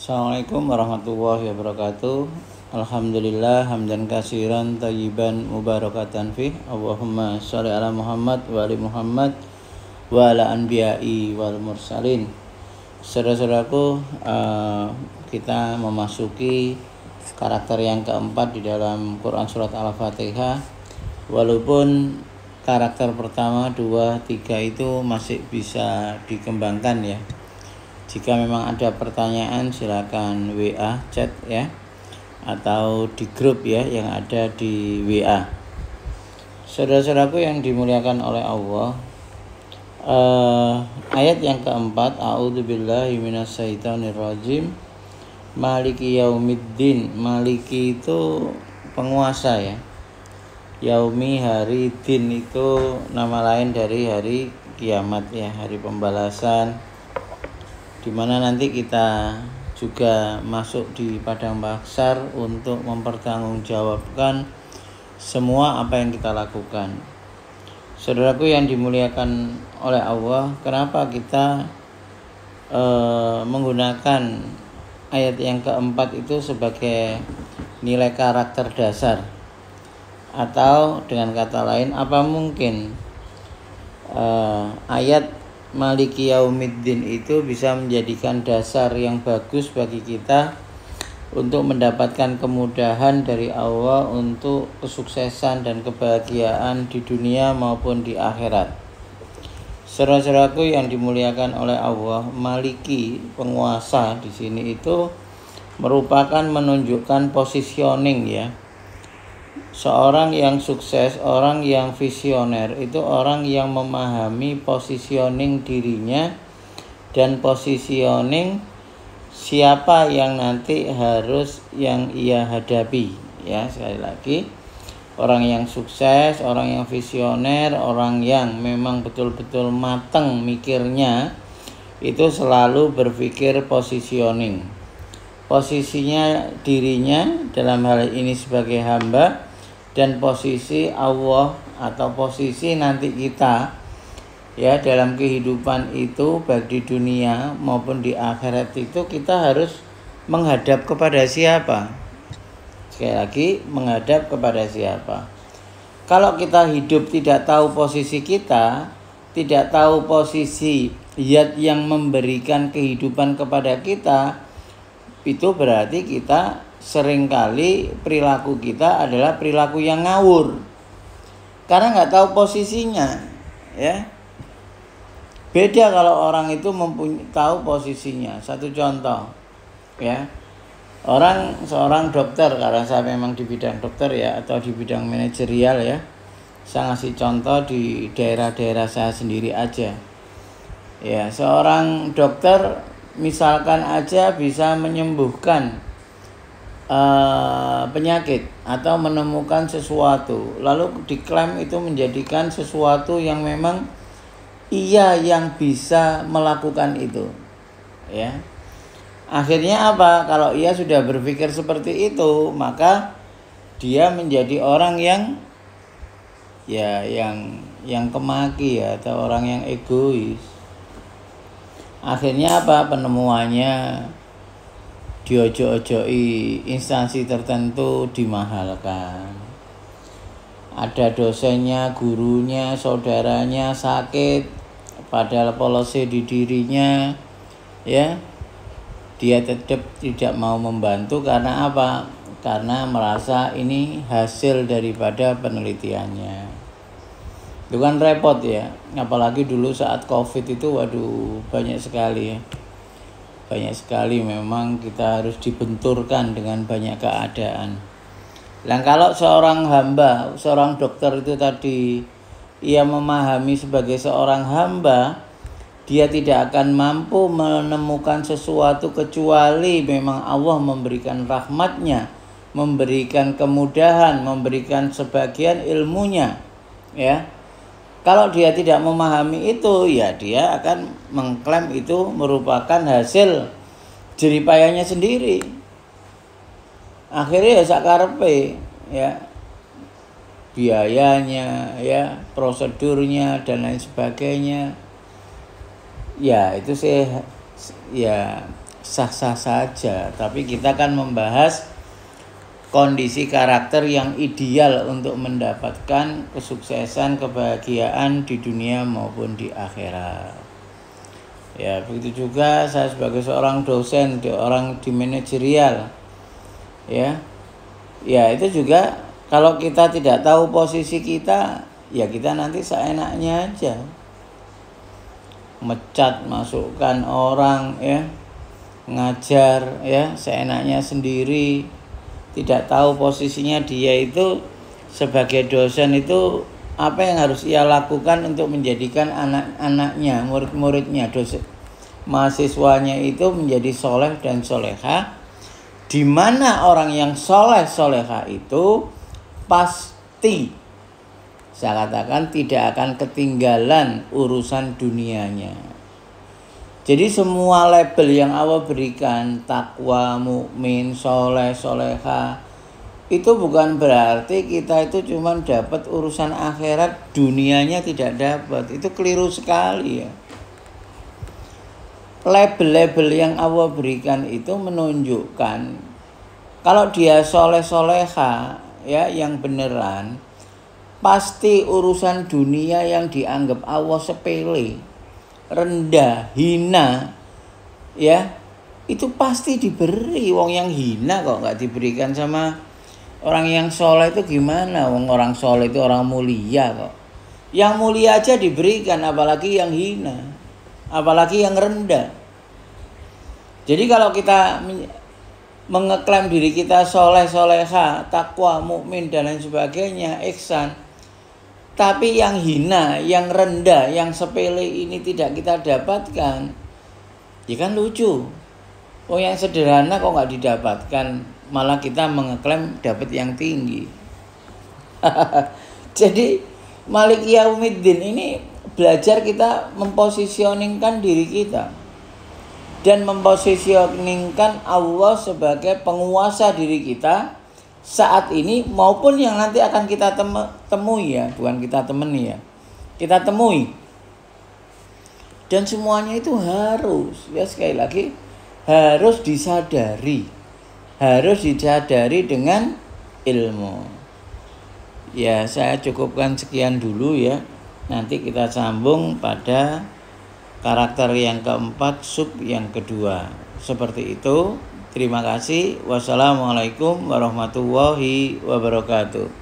Assalamualaikum warahmatullahi wabarakatuh. Alhamdulillah hamdan katsiran thayyiban mubarakatan fih. Allahumma sholli ala Muhammad wa ali Muhammad wa ala anbiya'i wal mursalin. Saudara-saudaraku, kita memasuki karakter yang keempat di dalam Quran surat Al-Fatihah. Walaupun karakter pertama, 2, 3 itu masih bisa dikembangkan ya. Jika memang ada pertanyaan silakan WA chat ya, atau di grup ya yang ada di WA. Saudara-saudaraku yang dimuliakan oleh Allah, ayat yang keempat, a'udzubillahi minasyaitonirrajim, maliki yaumiddin. Maliki itu penguasa ya, yaumi hari, din itu nama lain dari hari kiamat ya, hari pembalasan, dimana nanti kita juga masuk di padang mahsyar untuk mempertanggungjawabkan semua apa yang kita lakukan. Saudaraku yang dimuliakan oleh Allah, kenapa kita menggunakan ayat yang keempat itu sebagai nilai karakter dasar? Atau dengan kata lain, apa mungkin ayat Maliki Yaumiddin itu bisa menjadikan dasar yang bagus bagi kita untuk mendapatkan kemudahan dari Allah untuk kesuksesan dan kebahagiaan di dunia maupun di akhirat. Saudara-saudaraku yang dimuliakan oleh Allah, Maliki, penguasa di sini itu merupakan menunjukkan positioning ya. Seorang yang sukses, orang yang visioner itu orang yang memahami positioning dirinya dan positioning siapa yang nanti harus yang ia hadapi ya. Sekali lagi, orang yang sukses, orang yang visioner, orang yang memang betul-betul matang mikirnya itu selalu berpikir positioning, posisinya dirinya dalam hal ini sebagai hamba, dan posisi Allah atau posisi nanti kita ya dalam kehidupan itu, baik di dunia maupun di akhirat itu kita harus menghadap kepada siapa? Sekali lagi, menghadap kepada siapa? Kalau kita hidup tidak tahu posisi kita, tidak tahu posisi zat yang memberikan kehidupan kepada kita, itu berarti kita seringkali perilaku kita adalah perilaku yang ngawur karena nggak tahu posisinya ya. Beda kalau orang itu tahu posisinya. Satu contoh ya, seorang dokter, karena saya memang di bidang dokter ya, atau di bidang manajerial ya, saya ngasih contoh di daerah-daerah saya sendiri aja ya. Seorang dokter misalkan aja bisa menyembuhkan penyakit atau menemukan sesuatu, lalu diklaim itu menjadikan sesuatu yang memang ia yang bisa melakukan itu ya. Akhirnya apa? Kalau ia sudah berpikir seperti itu, maka dia menjadi orang yang ya yang kemaki ya, atau orang yang egois. Akhirnya apa? Penemuannya diojo-ojoi, instansi tertentu dimahalkan. Ada dosennya, gurunya, saudaranya sakit, padahal polisi di dirinya ya, dia tetap tidak mau membantu. Karena apa? Karena merasa ini hasil daripada penelitiannya. Itu kan repot ya. Apalagi dulu saat COVID itu, waduh, banyak sekali ya. Banyak sekali memang kita harus dibenturkan dengan banyak keadaan. Dan kalau seorang hamba, seorang dokter itu tadi, ia memahami sebagai seorang hamba, dia tidak akan mampu menemukan sesuatu kecuali memang Allah memberikan rahmatnya, memberikan kemudahan, memberikan sebagian ilmunya ya. Kalau dia tidak memahami itu, ya dia akan mengklaim itu merupakan hasil jeripayanya sendiri. Akhirnya ya sakarepe ya, biayanya ya, prosedurnya dan lain sebagainya. Ya itu sih ya sah-sah saja, tapi kita kan membahas kondisi karakter yang ideal untuk mendapatkan kesuksesan, kebahagiaan di dunia maupun di akhirat. Ya, begitu juga saya sebagai seorang dosen, orang di manajerial, ya itu juga kalau kita tidak tahu posisi kita, ya kita nanti seenaknya aja mecat, masukkan orang, ya ngajar, ya seenaknya sendiri, tidak tahu posisinya dia itu sebagai dosen itu apa yang harus ia lakukan untuk menjadikan anak-anaknya, murid-muridnya, dosen, mahasiswanya itu menjadi soleh dan soleha, di mana orang yang soleh soleha itu pasti, saya katakan, tidak akan ketinggalan urusan dunianya. Jadi semua label yang Allah berikan, takwa, mukmin, soleh, soleha, itu bukan berarti kita itu cuma dapat urusan akhirat, dunianya tidak dapat. Itu keliru sekali ya. Label-label yang Allah berikan itu menunjukkan kalau dia soleh soleha, ya yang beneran, pasti urusan dunia yang dianggap Allah sepele, rendah, hina, ya itu pasti diberi. Wong yang hina kok nggak diberikan sama orang yang soleh itu gimana? Wong orang soleh itu orang mulia kok. Yang mulia aja diberikan, apalagi yang hina, apalagi yang rendah. Jadi kalau kita mengeklaim diri kita soleh, soleha, takwa, mukmin dan lain sebagainya, ihsan, tapi yang hina, yang rendah, yang sepele ini tidak kita dapatkan, ya kan lucu. Oh yang sederhana kok nggak didapatkan, malah kita mengeklaim dapat yang tinggi. Jadi Malik Yaumiddin ini belajar kita memposisioningkan diri kita dan memposisioningkan Allah sebagai penguasa diri kita saat ini maupun yang nanti akan kita temui, ya bukan kita temani, ya kita temui. Dan semuanya itu harus, ya sekali lagi, harus disadari dengan ilmu. Ya saya cukupkan sekian dulu ya, nanti kita sambung pada karakter yang keempat, sub yang kedua. Seperti itu. Terima kasih. Wassalamualaikum warahmatullahi wabarakatuh.